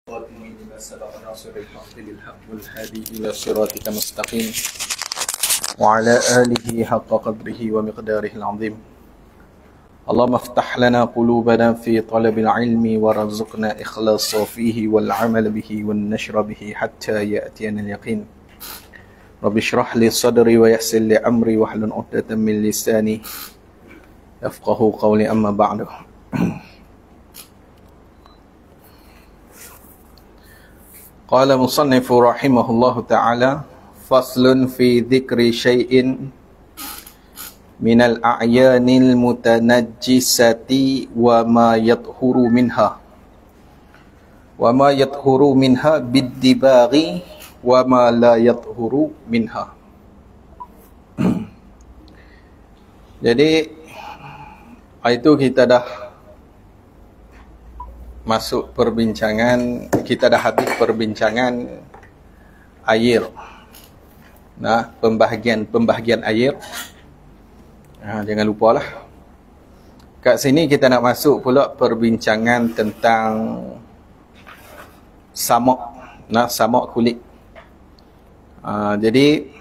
قاتمين لما سبق ناصر الحق بالحق والهادي إلى صراطك المستقيم وعلى آله حق قدره ومقداره العظيم. اللهم افتح لنا قلوبنا في طلب العلم وارزقنا إخلاص فيه والعمل به والنشر به حتى يأتينا اليقين. رب اشرح لي صدري ويسر لي أمري واحلل عقدة من لساني يفقه قولي. أما بعد، قال مصنف رحمه الله تعالى: فصل في ذكر شيء من الأعيان المتنجسة وما يطهر منها بالدباغ وما لا يطهر منها. Jadi itu kita dah masuk perbincangan, kita dah habis perbincangan air. Nah, pembahagian air. Jangan lupalah. Kat sini kita nak masuk pula perbincangan tentang samak. Nah, samak kulit. Jadi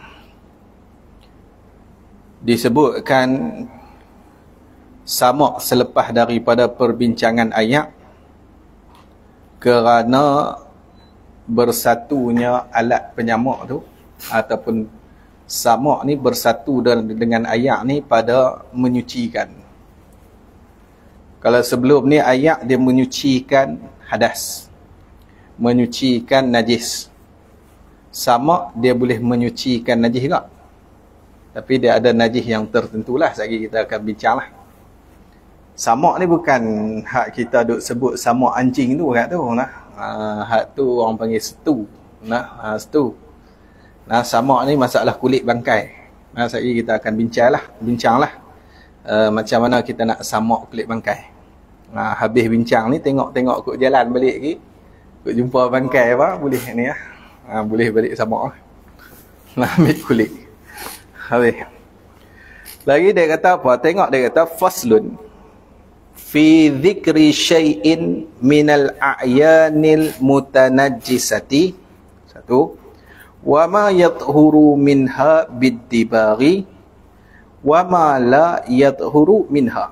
disebutkan samak selepas daripada perbincangan ayat kerana bersatunya alat penyamak tu, ataupun samak ni bersatu dengan ayak ni pada menyucikan. Kalau sebelum ni ayak dia menyucikan hadas, menyucikan najis. Samak dia boleh menyucikan najis juga, tapi dia ada najis yang tertentulah. Sekali kita akan bincang lah. Samak ni bukan hak kita duk sebut samak anjing tu kat tu nah. Hak tu orang panggil setu. Nah, setu. Nah, samak ni masalah kulit bangkai. Nah, sekali kita akan bincanglah macam mana kita nak samak kulit bangkai. Nah, habis bincang ni tengok kok jalan balik lagi. Kok jumpa bangkai apa boleh ni lah. Boleh balik samak lah. Nah, ambil kulit. Habis. Lagi dia kata apa? Tengok dia kata faslun fi dzikri syai'in minal a'yanil mutanajjisati. Satu. Wa ma yathuru minha biddibari wa ma la yathuru minha.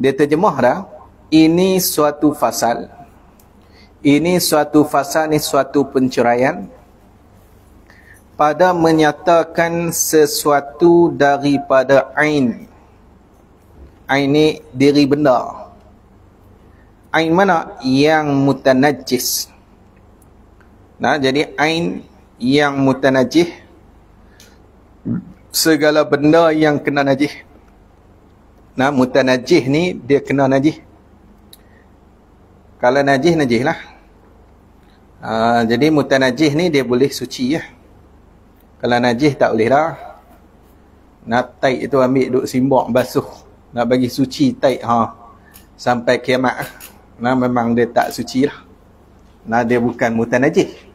Dia terjemah dah. Ini suatu fasal. Ini suatu penceraian pada menyatakan sesuatu daripada ain. Ain ni diri benda. Ain mana? Yang mutanajjis. Nah, jadi ain yang mutanajjis, segala benda yang kena najis. Nah, mutanajjis ni dia kena najis. Kalau najis, najis lah. Jadi mutanajjis ni dia boleh suci ya. Kalau najis tak boleh dah. Nah, taik tu ambil duk simbok basuh, nak bagi suci taik sampai kiamat. Nah, memang dia tak suci lah. Nah, dia bukan mutanajjis.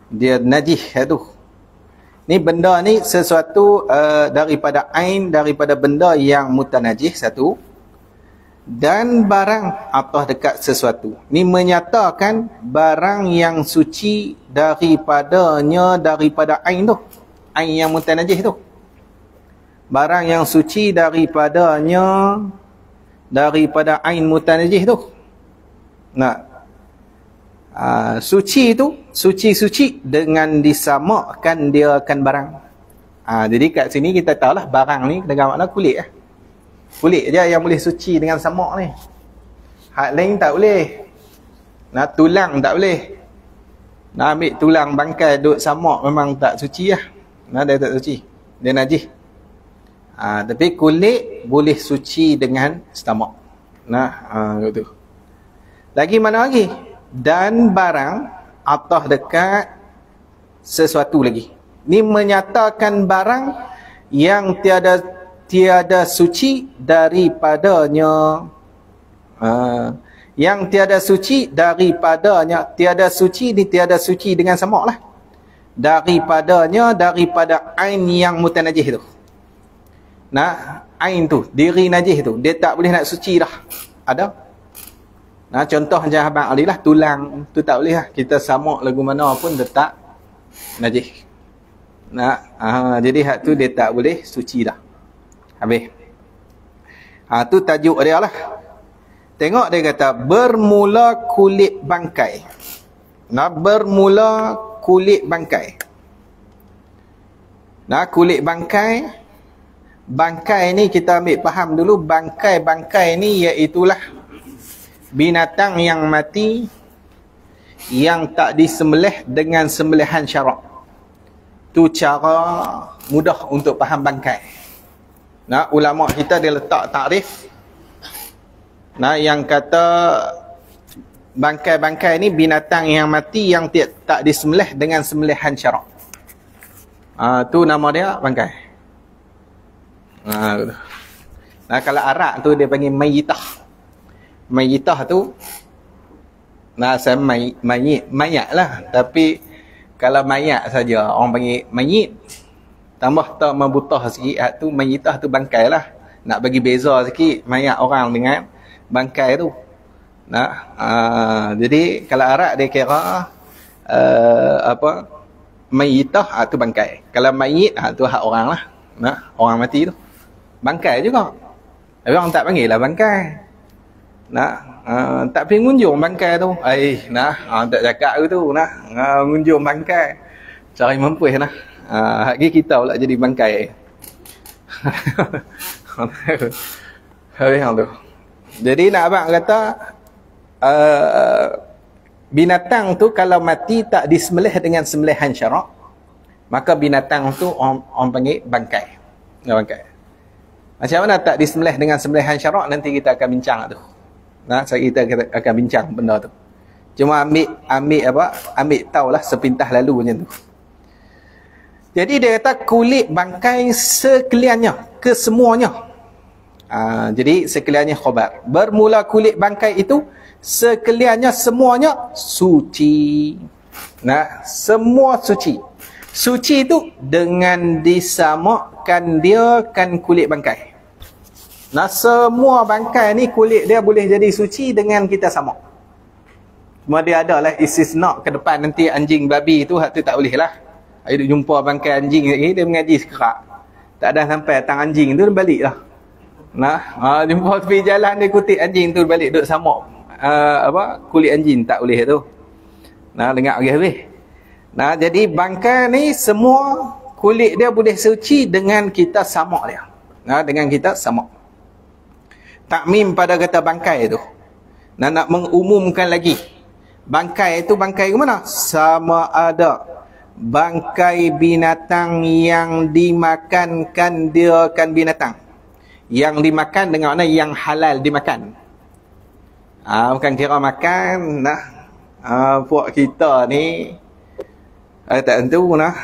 Dia najis tu. Ni benda ni sesuatu daripada ain, daripada benda yang mutanajis satu, dan barang atau dekat sesuatu. Ni menyatakan barang yang suci daripada ain tu. Ain yang mutanajis tu. Barang yang suci daripada ain mutanajis tu. Nah, suci tu, suci dengan disamakkan dia akan barang. Jadi kat sini kita tahulah barang ni dengan makna kulit lah. Kulit je yang boleh suci dengan samak ni. Hak lain tak boleh. Nah, tulang tak boleh. Nah, ambil tulang bangkai duk samak memang tak suci lah. Nah, dia tak suci. Dia najis. Tapi kulit boleh suci dengan samak. Nah, gitu. Lagi mana lagi? Dan barang atau dekat sesuatu lagi. Ni menyatakan barang yang tiada suci daripadanya. Yang tiada suci daripadanya. Tiada suci ni tiada suci dengan samak lah. Daripada ain yang mutanajis tu. Nah, ain tu, diri najis tu, dia tak boleh nak suci dah. Ada? Nah, contoh macam abang Ali lah, tulang tu tak boleh lah. Kita samak lagu mana pun letak najis. Nah, jadi hak tu dia tak boleh suci dah. Habis. Tu tajuk dia lah. Tengok dia kata bermula kulit bangkai. Nah, bermula kulit bangkai. Nah, kulit bangkai. Bangkai ni kita ambil faham dulu. Bangkai ni iaitulah binatang yang mati yang tak disembelih dengan sembelihan syarak. Tu cara mudah untuk faham bangkai. Nah, ulama kita dia letak takrif. Nah, yang kata bangkai-bangkai ni binatang yang mati yang tak disembelih dengan sembelihan syarak. Tu nama dia bangkai. Nah, kalau Arab tu dia panggil mayitah. Mayitah tu, nah saya mayat lah. Tapi kalau mayat saja orang panggil mayit. Tambah tak membutah sikit, tu mayitah tu bangkai lah. Nak bagi beza sikit mayat orang dengan bangkai tu. Nah, jadi kalau Arab dia kira mayitah tu bangkai. Kalau mayit tu hak orang lah. Nah, orang mati tu bangkai juga. Tapi orang tak panggil lah bangkai. Nah, tak pergi ngunjung bangkai tu. Tak cakap tu nah. Ngunjung bangkai. Cari mampu nah. Hak kita pula jadi bangkai. Habis tu. Jadi nak abang kata binatang tu kalau mati tak disembelih dengan sembelihan syarak, maka binatang tu orang panggil bangkai. Bangkai. Macam mana tak disembelih dengan sembelihan syarak, nanti kita akan bincang tu. Nah, kita akan bincang benda tu. Cuma ambil tahulah sepintas lalu macam tu. Jadi dia kata kulit bangkai sekaliannya, kesemuanya. Jadi sekaliannya khabar. Bermula kulit bangkai itu sekaliannya semuanya suci. Nah, semua suci. Suci itu dengan disamakkan dia kan kulit bangkai. Nah, semua bangkai ni kulit dia boleh jadi suci dengan kita samak. Cuma dia ada lah istisna ke depan nanti anjing babi tu hak tu tak boleh lah. Dia jumpa bangkai anjing lagi, dia mengaji sekerak. Tak ada sampai tang anjing tu, dia balik lah. Nah, jumpa tepi jalan dia kutip anjing tu balik duduk samak kulit anjing tak boleh tu. Nah, dengar lagi habis. Nah, jadi bangkai ni semua kulit dia boleh suci dengan kita samak dia. Nah, dengan kita samak. Takmim pada kata bangkai tu. Nah, nak mengumumkan lagi. Bangkai itu bangkai ke mana? Sama ada bangkai binatang yang dimakankan dia kan binatang. Yang dimakan dengan mana yang halal dimakan. Bukan kira makan nah. Puak kita ni tak tentu nah.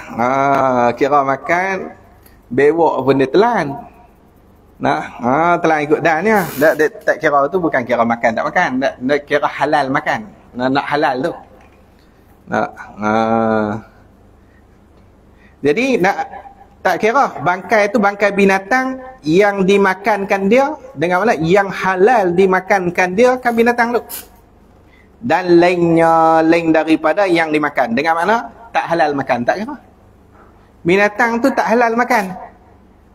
Kira makan bewok pun dia telan. Nah, telan ikut dan ya. Tak kira tu bukan kira makan tak makan. Tak kira halal makan. Nak halal tu. Jadi tak kira bangkai itu bangkai binatang yang dimakankan dia dengan mana yang halal dimakankan dia kan binatang tu. Dan lain daripada yang dimakan dengan mana tak halal makan, tak kira. Binatang tu tak halal makan.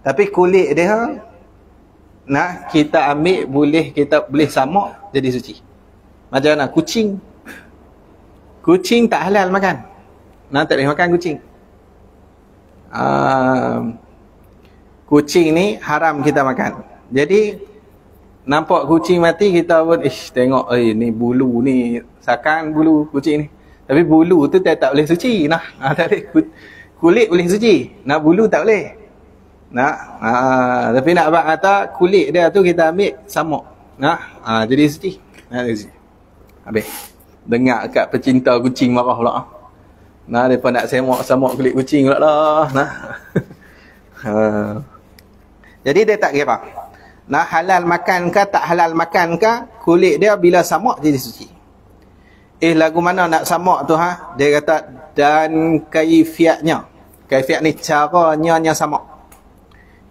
Tapi kulit dia nah kita ambil kita boleh samak jadi suci. Macam mana kucing. Kucing tak halal makan. Nah, tak boleh makan kucing. Kucing ni haram kita makan. Jadi nampak kucing mati kita pun tengok ni bulu ni sakan bulu kucing ni. Tapi bulu tu tak boleh suci. Nah, tak boleh. Kulit boleh suci. Nah, bulu tak boleh. Nah, tapi nak abang kata kulit dia tu kita ambil samak. Nah, jadi suci. Nah, jadi suci. Habis. Dengar kat pecinta kucing marah pula. Nah, mereka nak samak kulit kucing pula lah. Nah. Jadi dia tak kira. Nah, halal makan ke tak halal makan ke, kulit dia bila samak jadi suci. Lagu mana nak samak tu ha? Dia kata dan kaifiatnya. Kaifiat ni caranya samak.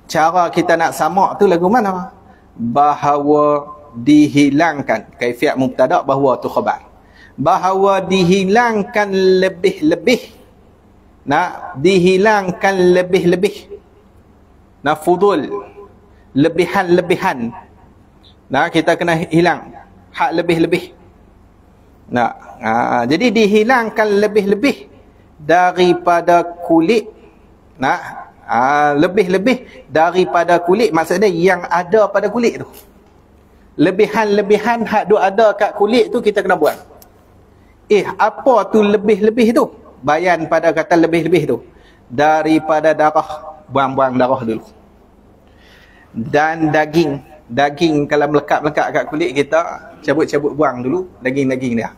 Cara kita nak samak tu lagu mana? Bahawa dihilangkan. Kaifiat mubtada, bahawa tu khabar. Bahawa dihilangkan lebih-lebih. Nah, dihilangkan lebih-lebih. Nah, fudul, lebihan-lebihan. Nah, kita kena hilang hak lebih-lebih. Nah, jadi dihilangkan lebih-lebih daripada kulit. Nah, lebih-lebih daripada kulit, maksudnya yang ada pada kulit tu. Lebihan-lebihan hak duk ada kat kulit tu kita kena buang. Apa tu lebih-lebih tu? Bayan pada kata lebih-lebih tu. Daripada darah, buang-buang darah dulu. Dan daging. Daging kalau melekat-melekat kat kulit kita, cabut-cabut buang dulu daging-daging dia.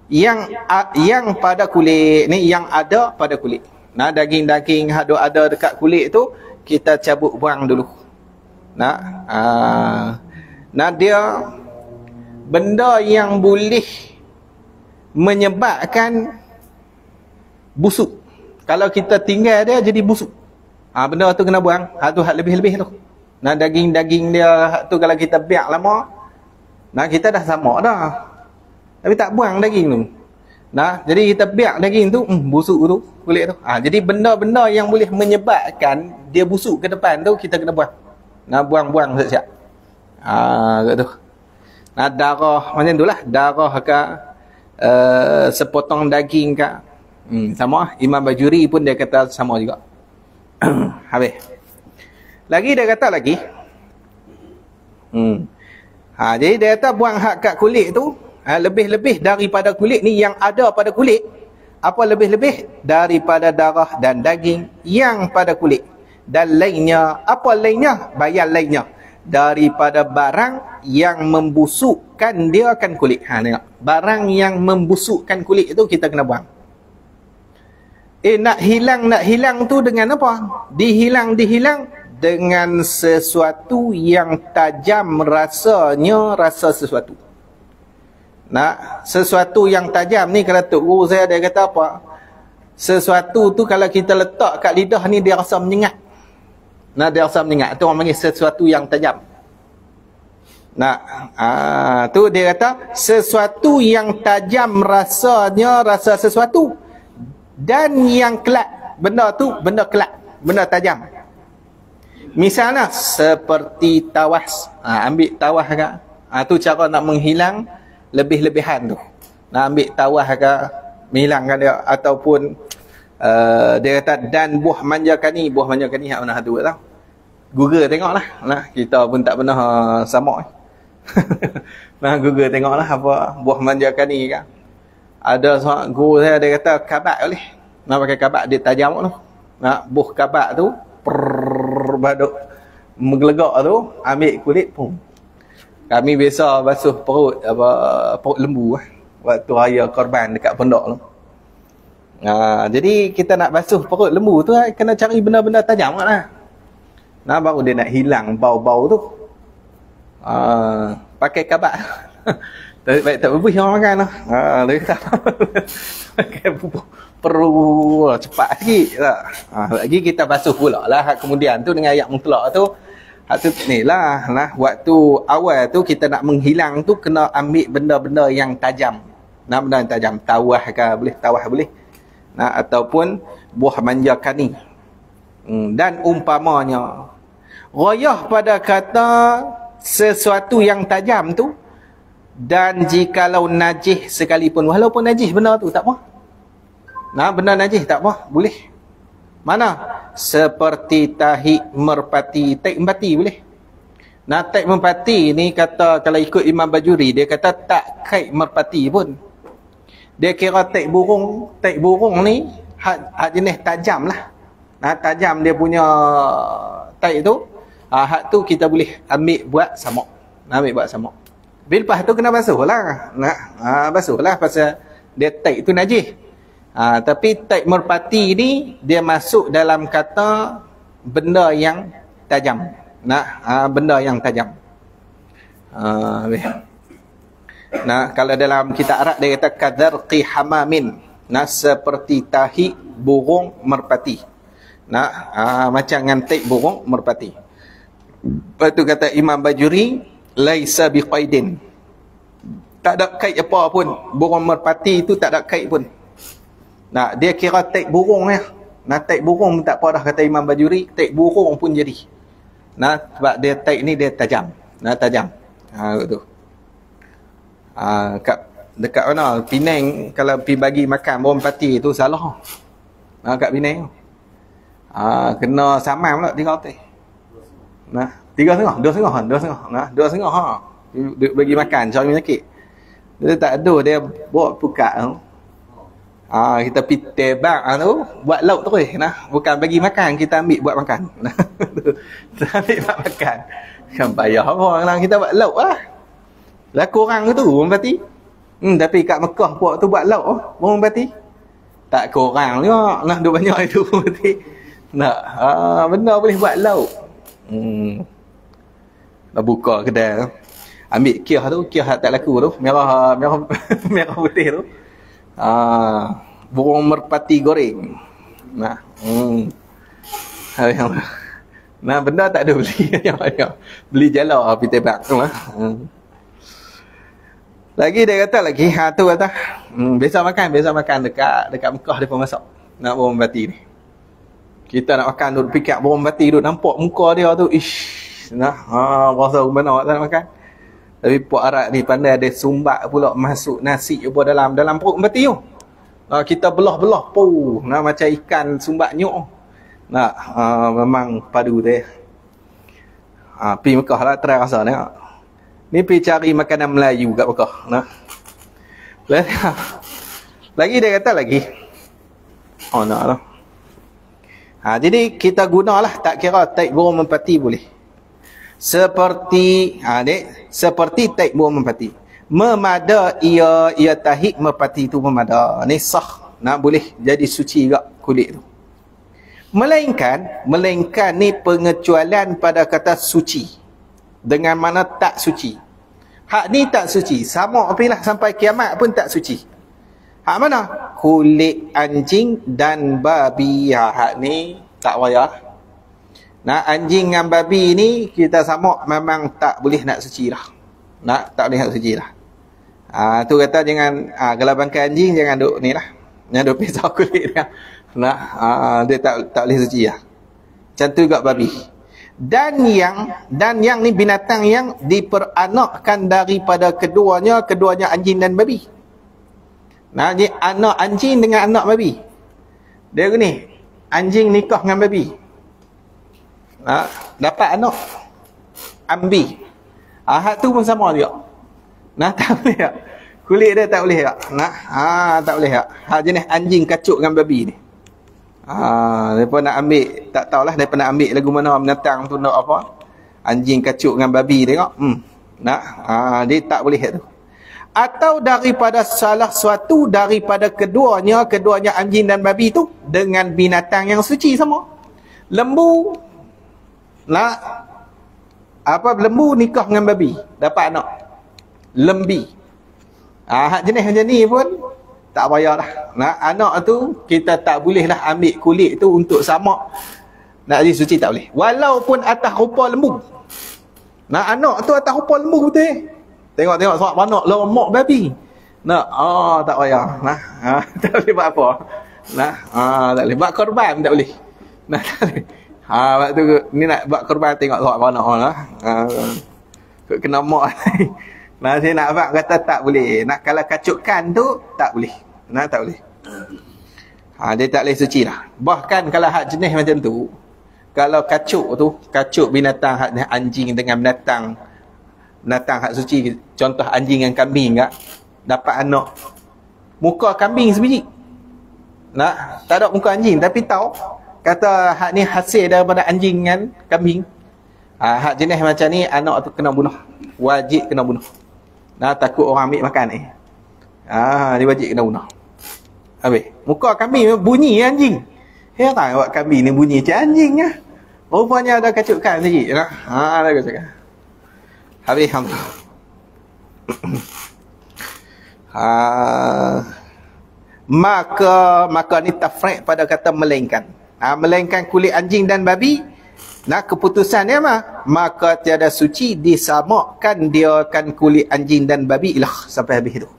Yang pada kulit ni, yang ada pada kulit. Nah, daging-daging ada dekat kulit tu kita cabut buang dulu. Nah, dia benda yang boleh menyebabkan busuk. Kalau kita tinggal dia jadi busuk. Benda tu kena buang. Hak tu hak lebih-lebih tu. Nah, daging-daging dia hak tu kalau kita biak lama, nah kita dah sama dah. Tapi tak buang daging tu. Nah, jadi kita biak daging tu busuk tu kulit tu. Jadi benda-benda yang boleh menyebabkan dia busuk ke depan tu kita kena buang. Nah, buang-buang siap-siap. Kat tu. Nah, darah macam itulah, darah ke sepotong daging ke. Sama. Imam Bajuri pun dia kata sama juga. Habis. Lagi dia kata lagi. Jadi dia kata buang hak kat kulit tu, lebih-lebih daripada kulit ni yang ada pada kulit. Apa lebih-lebih? Daripada darah dan daging yang pada kulit. Dan lainnya, apa lainnya? Bayan lainnya. Daripada barang yang membusukkan dia akan kulit. Tengok. Barang yang membusukkan kulit itu kita kena buang. Nak hilang tu dengan apa? Dihilang dengan sesuatu yang tajam rasanya, rasa sesuatu. Nah, sesuatu yang tajam ni kalau Tok Guru saya dia kata apa? Sesuatu tu kalau kita letak kat lidah ni dia rasa menyengat. Nah, dia rasa menyengat. Tu orang panggil sesuatu yang tajam. Nah, tu dia kata sesuatu yang tajam rasanya, rasa sesuatu. Dan yang kelak, benda tu benda kelak, benda tajam. Misalnya seperti tawas. Ambil tawas ke? Tu cara nak menghilang lebih-lebihan tu. Nak ambil tawas ke, menghilangkan dia. Ataupun dia kata dan buah manjakani. Buah manjakani hak mana tu tau. Google tengoklah. Nah, kita pun tak pernah sama. Nah, Google tengoklah apa buah manjakani ke. Ada seorang guru saya dia kata kabak boleh. Nak pakai kabak dia tajam tu. Nak buah kabak tu baduk menggelegak tu, ambil kulit pun. Kami biasa basuh perut perut lembu waktu raya korban dekat pondok tu. Jadi kita nak basuh perut lembu tu kena cari benda-benda tajam lah. Nah, baru dia nak hilang bau-bau tu. Pakai kabak. Tak berbuih orang makan lah. Dia kata pakai perlu cepat sikit tak? Lagi kita basuh pula lah. Kemudian tu dengan ayat mutlak tu, ni lah, waktu awal tu kita nak menghilang tu kena ambil benda-benda yang tajam. Nah, benda yang tajam, tawah ke boleh, tawah boleh. Nah, ataupun buah manjakani. Dan umpamanya royah pada kata sesuatu yang tajam tu, dan jikalau najis sekalipun, walaupun najis benda tu tak apa. Nah, benda najis tak apa, boleh. Mana? Seperti tahi merpati, tahi merpati boleh. Nah, tahi merpati ni kata kalau ikut Imam Bajuri dia kata tak kait merpati pun. Dia kira tahi burung ni hak jenis tajam lah. Nah, tajam dia punya tahi tu. Hak tu kita boleh ambil buat samak. Nah, ambil buat samak. Lepas tu kena basuh lah. Basuh lah pasal dia tahi tu najis. Tapi tahi merpati ni dia masuk dalam kata benda yang tajam. Benda yang tajam. Kalau dalam kitab Arab dia kata kadarqi hamamin. Seperti tahi burung merpati. Macam dengan tahi burung merpati. Lepas tu kata Imam Bajuri, laisa biqaidin. Tak ada kait apa pun. Burung merpati itu tak ada kait pun. Nah, dia kira taik burung ya. Nah, taik burung tak apa dah kata Imam Bajuri, taik burung pun jadi. Nah, sebab dia taik ni dia tajam. Nah, tajam. Betul. Dekat mana? Penang kalau pergi bagi makan burung merpati tu salah. Kat Penang. Kena samam pula 300. Nah, 3,5. 2,5. Nah, 2,5 Dia bagi makan cari penyakit. Dia tak ada, dia bawa pukat tu. Kita pergi tebak tu, buat lauk terus. Nah, bukan bagi makan, kita ambil buat makan. Nah, kita ambil buat makan. Kan payah orang lah, kita buat lauk lah. Lah kurang tu, burung merpati. Tapi kat Mekah buat tu buat lauk, burung merpati. Tak kurang juga. Nah, dia banyak itu burung merpati. Nak, benda boleh buat lauk. Dah buka kedai tu. Ambil kiah tu, kiah tak laku tu, merah merah putih tu. Burung merpati goreng. Nah, nah benda tak ada beli. Beli jala api tebak tu lah. Lagi dia kata lagi, tu kata, biasa makan dekat Mekah depa masak. Nak burung merpati ni. Kita nak makan duduk pikat burung merpati duduk nampak muka dia tu, rasa mana tak nak makan. Tapi Puak Arab ni pandai ada sumbat pula masuk nasi apa dalam perut merpati tu. Kita belah-belah macam ikan sumbat nyok. Memang padu dia. Pergi Mekah lah try rasa ni. Ni pergi cari makanan Melayu kat Mekah. Lagi dia kata lagi. Jadi kita gunalah, tak kira taik burung merpati boleh. Seperti seperti taik burung merpati. Memada ia tahik merpati tu memada. Ni sah. Boleh jadi suci juga kulit tu. Melainkan ni pengecualian pada kata suci. Dengan mana tak suci. Hak ni tak suci. Sama apalah sampai kiamat pun tak suci. Hak mana? Kulit anjing dan babi. Hak ni tak payah. Anjing dengan babi ni kita sama memang tak boleh nak suci lah. Tak boleh nak suci lah. Tu kata jangan, kalau bangkai anjing jangan duk ni lah. Jangan duk pisau kulit dia. Dia tak boleh suci lah. Macam tu juga babi. Dan yang ni binatang yang diperanakkan daripada keduanya anjing dan babi. Jadi anak anjing dengan anak babi. Dia ni, anjing nikah dengan babi. Dapat anak ambil. Hak tu pun sama juga. Tak boleh tak? Kulit dia tak boleh tak? Tak boleh tak? Hak jenis anjing kacuk dengan babi ni. Mereka nak ambil, tak tahulah mereka nak ambil lagu mana binatang tu nak apa. Anjing kacuk dengan babi tengok. Dia tak boleh tu. Atau daripada salah suatu daripada keduanya anjing dan babi tu dengan binatang yang suci sama. Lembu lembu nikah dengan babi, dapat anak. Lembi. Hak jenis macam ni pun tak payahlah. Anak tu kita tak bolehlah ambil kulit tu untuk samak. Nak jadi suci tak boleh. Walaupun atas rupa lembu. Anak tu atas rupa lembu betul. Tengok sebab anak lemak babi. Tak payah. Tak boleh buat apa. Tak boleh buat korban tak boleh. Tak boleh. Waktu ni nak buat korban tengok sebab anak lah. Kena mak. Saya nak abang kata tak boleh. Kalau kacukkan tu tak boleh. Tak boleh. Dia tak boleh suci lah. Bahkan kalau hak jenis macam tu, kalau kacuk binatang hak anjing dengan binatang hak suci, contoh anjing dengan kambing tak, dapat anak, muka kambing sebiji. Tak ada muka anjing tapi tahu kata hak ni hasil daripada anjing dengan kambing. Hak jenis macam ni anak tu kena bunuh. Wajib kena bunuh. Takut orang ambil makan ni. Dia wajib kena bunuh. Habis. Muka kambing bunyi anjing. Heran awak kambing ni bunyi macam anjing lah. Rupanya ada kacukkan sikit. Ada kacukkan. Habis. Maka ni tafriq pada kata melainkan. Melainkan kulit anjing dan babi Nah, keputusan dia maka tiada suci disamakan dia kan kulit anjing dan babi lah sampai habis tu.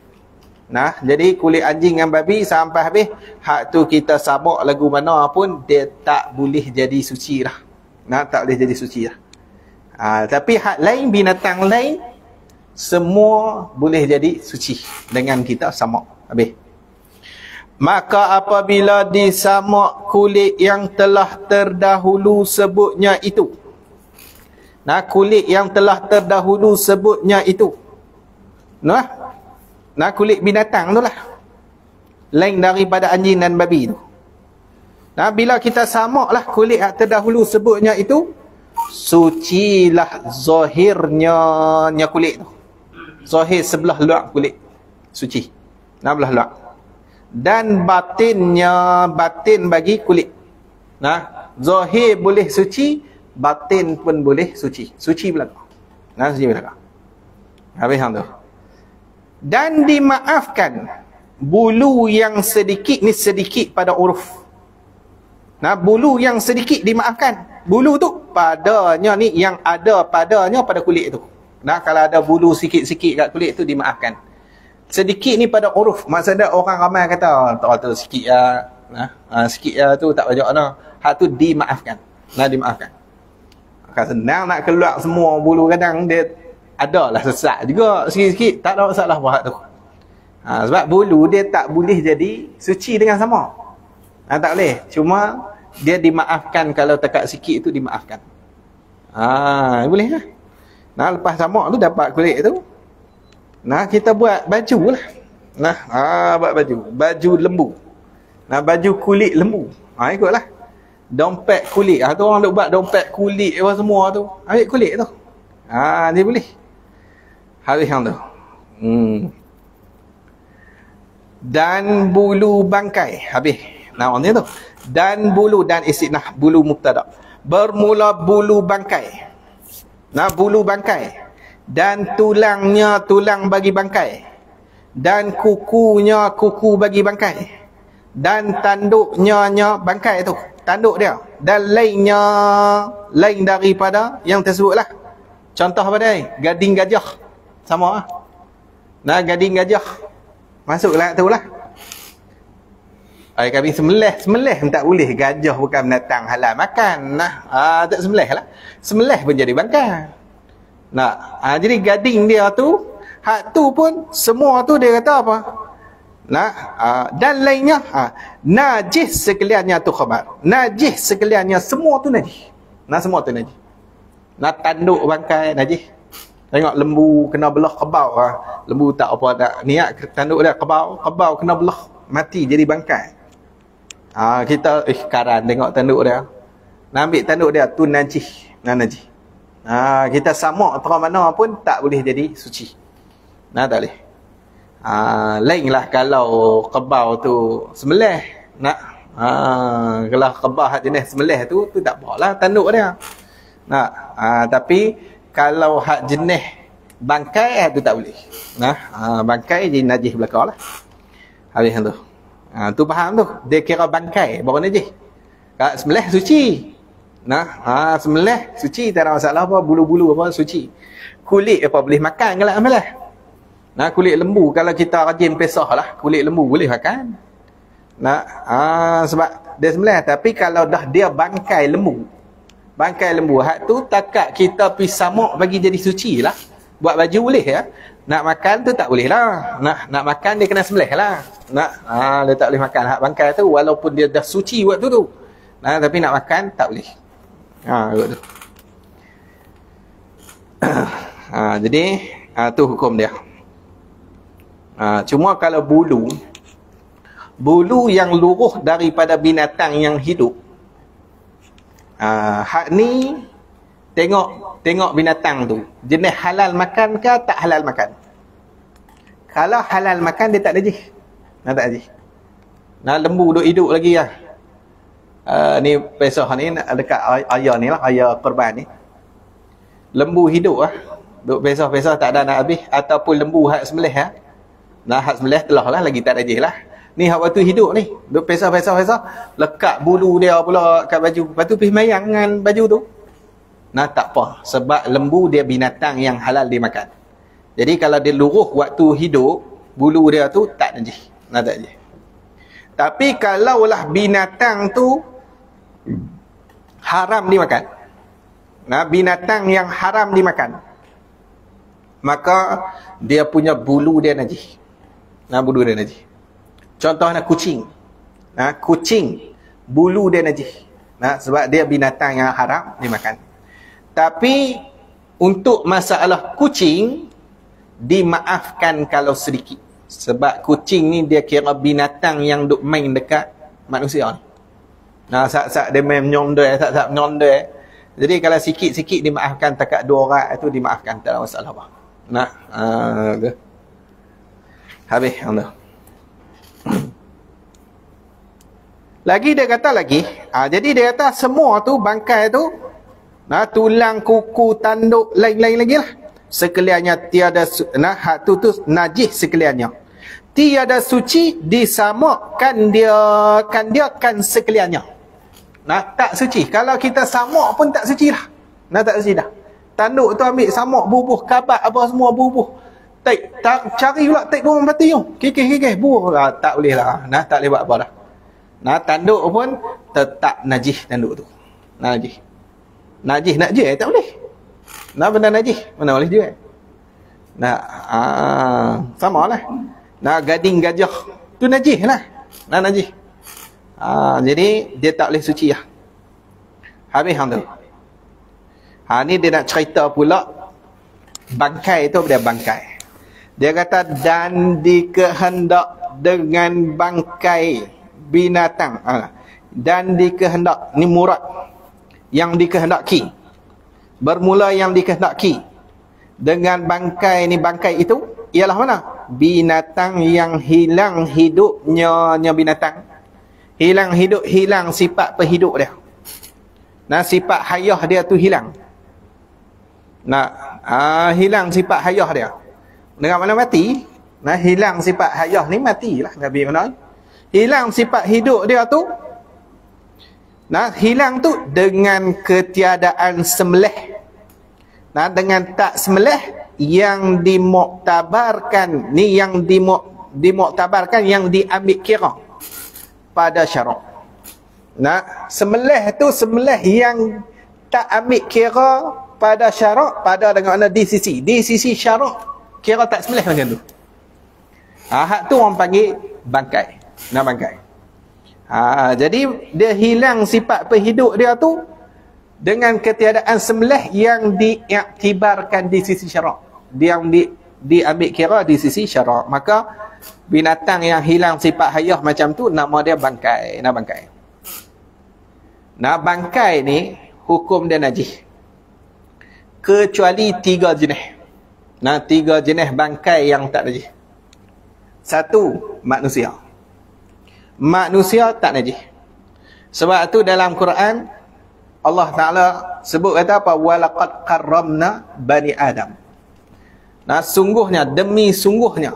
Nah, jadi kulit anjing dan babi sampai habis, hak tu kita samak lagu mana pun dia tak boleh jadi suci lah. Nah, tak boleh jadi suci lah. Tapi hak lain, binatang lain semua boleh jadi suci dengan kita samak habis. Maka apabila disamak kulit yang telah terdahulu sebutnya itu. Nah, kulit yang telah terdahulu sebutnya itu. Nah, kulit binatang tu lah. Lain daripada anjing dan babi tu. Nah, bila kita samak lah kulit yang terdahulu sebutnya itu, sucilah zahirnya kulit tu. Zahir sebelah luar kulit suci. Nah, belah luar. Dan batinnya, batin bagi kulit. Nah, zahir boleh suci, batin pun boleh suci. Suci belakang. Nah, suci belakang. Habis hang tu. Dan dimaafkan bulu yang sedikit ni, sedikit pada uruf. Nah, bulu yang sedikit dimaafkan. Bulu tu padanya ni, yang ada padanya pada kulit tu. Nah, kalau ada bulu sikit-sikit kat kulit tu dimaafkan. Sedikit ni pada uruf. Maksudnya orang ramai kata tu sikit lah. Sikit lah tu tak banyak lah. Hak tu dimaafkan. Nah, dimaafkan. Kan senang nak keluar semua bulu, kadang dia adalah sesak juga sikit-sikit. Tak ada masalah buat hak tu. Sebab bulu dia tak boleh jadi suci dengan sama. Tak boleh. Cuma dia dimaafkan kalau tekak sikit tu dimaafkan. Boleh lah. Nah, lepas samak tu dapat kulit tu. Nah, kita buat baju lah. Nah, buat baju lembu. Nah, baju kulit lembu. Ikutlah. Dompet kulit. Tu orang duk buat dompet kulit apa semua tu. Ambil kulit tu. Dia boleh. Habis hang tu. Dan bulu bangkai. Habis. Nah, orang ni tu. Dan bulu, dan istinah bulu mubtada. Bermula bulu bangkai. Nah, bulu bangkai. Dan tulangnya tulang bagi bangkai. Dan kukunya kuku bagi bangkai. Dan tanduknya bangkai tu. Tanduk dia. Dan lainnya, lain daripada yang tersebutlah. Contoh apa dia? Gading gajah. Sama lah. Nah, gading gajah. Masuklah tu lah. Kami semelih pun tak boleh. Gajah bukan binatang halal makan. Nah, tak semelih lah. Semelih pun jadi bangkai. Nah, jadi gading dia tu, hak tu pun semua tu dia kata apa? Nah, dan lainnya, najis sekaliannya tu khabar. Najis sekaliannya, semua tu najis. Nah, semua tu najis. Nah, tanduk bangkai najis. Tengok lembu kena belah kebau. Lembu tak apa tak niat tanduk dia kebau kena belah, mati jadi bangkai. Kita karan tengok tanduk dia. Nak ambil tanduk dia tu najis. Nah, najis. Kita samak terang mana pun tak boleh jadi suci. Nah, tak boleh. Lain lah kalau kebau tu semelih. Nak kalau kebau hak jenis semelih tu tak apa lah tanduk dia. Nah, tapi kalau hak jenis bangkai tu tak boleh. Nah, bangkai jadi najis belakang lah. Habis tu. Tu faham tu. Dia kira bangkai baru najis. Kalau semelih suci. Nah, semelih suci, tak ada masalah apa, bulu-bulu apa suci. Kulit apa boleh makan kalau amalah. Nah, kulit lembu kalau kita rajin pesah lah, kulit lembu boleh makan. Nah, sebab dia semelih. Tapi kalau dah dia bangkai lembu, hak tu takat kita pi samak bagi jadi suci lah. Buat baju boleh ya. Nak makan tu tak boleh lah. Nak makan dia kena semelih lah. Dia tak boleh makan hak bangkai tu walaupun dia dah suci waktu tu. Nah, tapi nak makan tak boleh. Tu. Jadi tu hukum dia. Cuma kalau bulu yang luruh daripada binatang yang hidup, hak ni tengok binatang tu jenis halal makan ke tak halal makan. Kalau halal makan dia tak najis. Tak najis. Lembu duk hidup lagi lah. Ni pesah ni dekat ayah ni lah, ayah korban ni. Lembu hidup lah. Duk pesah-pesah tak ada nak habis. Ataupun lembu hak semelih lah. Hak semelih telah lah, lagi tak najis lah. Ni hak waktu hidup ni. Duk pesah-pesah. Lekat bulu dia pula kat baju. Lepas tu pergi mayang dengan baju tu. Nah, tak apa. Sebab lembu dia binatang yang halal dimakan. Jadi kalau dia luruh waktu hidup, bulu dia tu tak najis. Nah, tak najis. Tapi kalaulah binatang tu haram dimakan. Nah, binatang yang haram dimakan, maka dia punya bulu dia najis. Nah, bulu dia najis. Contohnya kucing. Nah, kucing bulu dia najis. Nah, sebab dia binatang yang haram dimakan. Tapi untuk masalah kucing dimaafkan kalau sedikit. Sebab kucing ni dia kira binatang yang duk main dekat manusia ni. Nah, sak-sak dia main menyondai, sak-sak menyondai. Jadi kalau sikit-sikit dimaafkan, takat 2 orang itu dimaafkan, tak ada masalah apa. Nah, habis anda. Lagi dia kata lagi, jadi dia kata semua tu bangkai tu, nah, tulang, kuku, tanduk, lain-lain lagi lah. Sekaliannya tiada, nah, hak tu najis sekaliannya. Tiada suci disamakan dia kan sekaliannya. Nah, tak suci. Kalau kita samak pun tak suci lah. Nah, tak suci dah. Tanduk tu ambil samak, bubuh, kabat apa semua bubuh. Cari pula tek burung mati tu. Kikih, bubuh. Tak boleh lah. Nah, tak boleh buat apa dah. Nah, tanduk pun tetap najis tanduk tu. Nah, najis. Najis nak jual tak boleh. Nah, benda najis mana boleh jual. Nah, sama lah. Nah, gading gajah tu najis lah. Nah, najis. Jadi dia tak boleh suci lah. Habis hang tu. Ni dia nak cerita pula bangkai tu, dia bangkai. Dia kata dan dikehendak dengan bangkai binatang. Dan dikehendak, ni murad yang dikehendaki. Bermula yang dikehendaki dengan bangkai ni, bangkai itu ialah mana? Binatang yang hilang hidupnya binatang. Hilang hidup, hilang sifat perhidup dia. Nah, sifat hayah dia tu hilang. Nah, hilang sifat hayah dia. Dengan mana mati? Nah, hilang sifat hayah ni matilah Nabi mana? Hilang sifat hidup dia tu. Nah, hilang tu dengan ketiadaan sembelih. Nah, dengan tak sembelih yang dimuktabarkan, ni yang dimuktabarkan, yang diambil kira pada syarak. Nah, sembelih tu sembelih yang tak ambil kira pada syarak, pada dengan mana di sisi syarak kira tak sembelih macam tu. Hak tu orang panggil bangkai. Nah, bangkai. Jadi dia hilang sifat perhidup dia tu dengan ketiadaan sembelih yang diiktibarkan di sisi syarak, yang diambil kira di sisi syarak. Maka binatang yang hilang sifat hayah macam tu nama dia bangkai. Nah, bangkai. Nah, bangkai ni hukum dia najis kecuali 3 jenis. Nah, 3 jenis bangkai yang tak najis. 1, manusia. Manusia tak najis. Sebab tu dalam Quran Allah Ta'ala sebut kata apa? Walaqad karramna bani Adam. Nah, sungguhnya, demi sungguhnya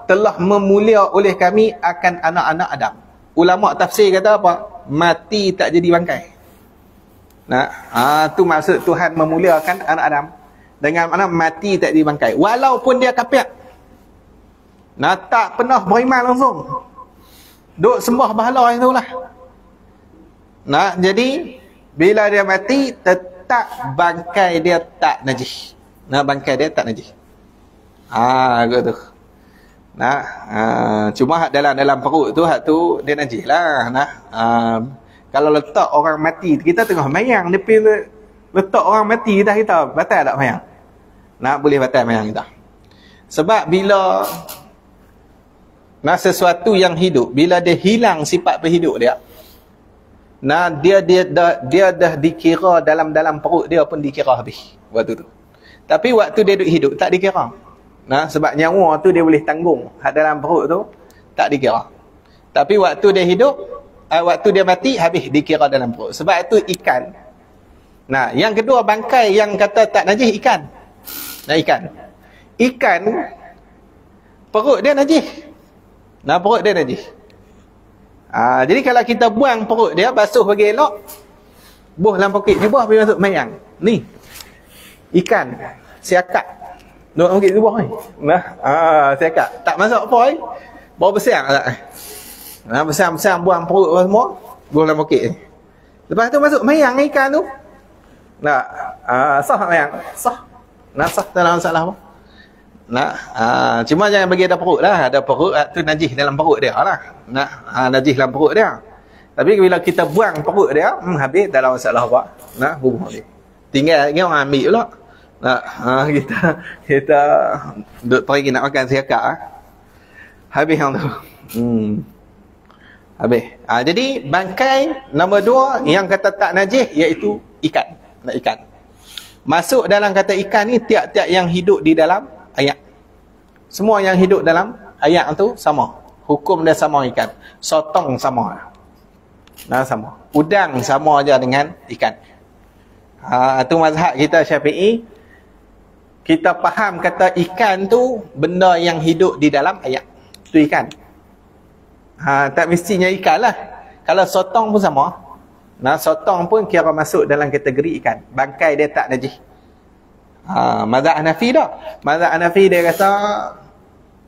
telah memulia oleh kami akan anak-anak Adam. Ulama tafsir kata apa? Mati tak jadi bangkai. Nah, tu maksud Tuhan memuliakan anak Adam dengan mana mati tak jadi bangkai. Walaupun dia kafir. Nah, tak pernah beriman langsung. Duk sembah bahala itu lah. Nah, jadi bila dia mati tetap bangkai dia tak najis. Nah, bangkai dia tak najis. Gitu. Nah, cuma hak dalam perut tu, hak tu dia najis lah. Nah, kalau letak orang mati, kita tengah mayang, tapi letak orang mati dah kita, batal tak mayang? Nah, boleh batal mayang kita. Sebab bila sesuatu yang hidup, bila dia hilang sifat berhidup dia, nah, dia dah dikira dalam perut dia pun dikira habis waktu tu. Tapi waktu dia duduk hidup tak dikira. Nah, sebab nyawa tu dia boleh tanggung, hak dalam perut tu tak dikira. Tapi waktu dia hidup, waktu dia mati habis dikira dalam perut. Sebab itu ikan. Nah, yang kedua bangkai yang kata tak najis ikan. Nah, ikan perut dia najis. Nah, perut dia najis. Jadi kalau kita buang perut dia, basuh bagi elok, Buh dalam poket ni, buah pergi masuk mayang. Ni. Ikan. Siakak. Duduk dalam poket tu buah ni. Nah, siakak. Tak masuk apa ni. Bawa bersiang tak? Besar-besar buang perut semua. Buah dalam poket ni. Lepas tu masuk mayang ikan tu. Nak, sah mayang. Sah. Nah, sah tak ada masalah apa. Nak, cuma jangan bagi ada perut lah. Ada perut, tu najis dalam perut dia lah. Nak, najis dalam perut dia. Tapi bila kita buang perut dia, habis tak ada masalah apa. Nak, bubuh dia. Tinggal lagi orang ambil pula. Nak, kita duduk pergi nak makan siakak. Habis yang tu. Habis. Jadi bangkai nombor 2 yang kata tak najis iaitu ikan. Nak ikan. Masuk dalam kata ikan ni tiap-tiap yang hidup di dalam air. Semua yang hidup dalam air tu sama. Hukum dia sama ikan. Sotong sama. Nah, sama. Udang sama aja dengan ikan. Tu mazhab kita Syafi'i. Kita faham kata ikan tu benda yang hidup di dalam air. Tu ikan. Tak mestinya ikan lah. Kalau sotong pun sama. Nah, sotong pun kira masuk dalam kategori ikan. Bangkai dia tak najis. Mazhab Hanafi dah. Mazhab Hanafi dia kata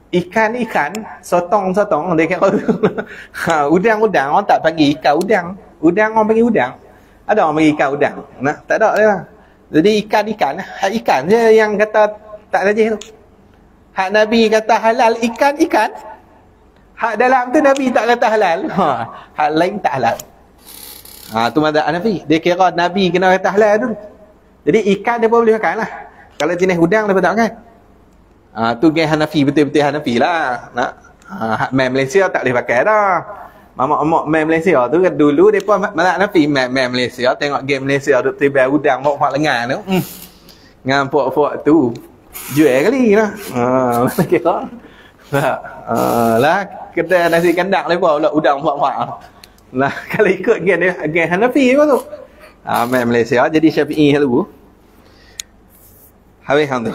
ikan-ikan, sotong-sotong dia kira tu. Udang-udang orang tak panggil ikan udang. Udang orang panggil udang. Ada orang panggil ikan udang. Nah, tak ada dia. Jadi ikan-ikan, hak ikan je yang kata tak najis tu. Hak Nabi kata halal ikan-ikan. Hak dalam tu Nabi tak kata halal. Hak lain tak halal. Tu mazhab Hanafi. Dia kira Nabi kena kata halal tu. Jadi ikan dia pun boleh makan lah. Kalau jenis udang dia pun tak makan. Tu geng Hanafi, betul-betul Hanafi lah. Nak, hak main Malaysia tak boleh pakai dah. Mamak-mamak main Malaysia tu kan dulu depa mazhab Hanafi main Malaysia, tengok game Malaysia duk tibai udang bawa lengan tu. Ngan puak-puak tu jual kali lah. Kira. Lah kedai nasi kandang depa pula udang puak-puak. Lah kalau ikut geng Hanafi apa tu. Main Malaysia jadi Syafi'i dulu. Habis hang tu.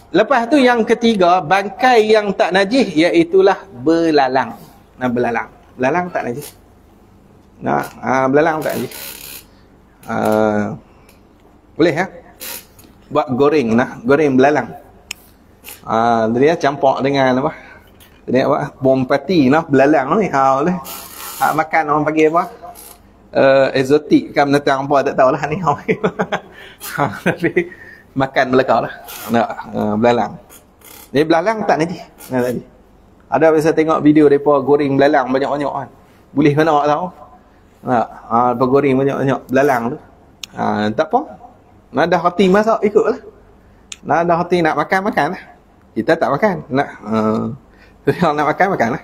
Lepas tu yang ketiga, bangkai yang tak najis iaitulah belalang. Belalang. Belalang tak najis. Belalang tak najis. Boleh ya? Buat goreng goreng belalang. Dia campur dengan apa? Dia apa? Bom pati belalang ni. Boleh. Makan orang panggil apa? Exotic kan menentang apa tak tahulah ni. Tapi makan belakang lah. Belalang. Dia belalang tak najis. Tadi. Ada biasa tengok video mereka goreng belalang banyak-banyak kan. Boleh mana tak tahu. Mereka goreng banyak-banyak belalang tu. Tak apa. Nak dah hati masak ikutlah. Nak dah hati nak makan lah. Kita tak makan. Nak makan lah.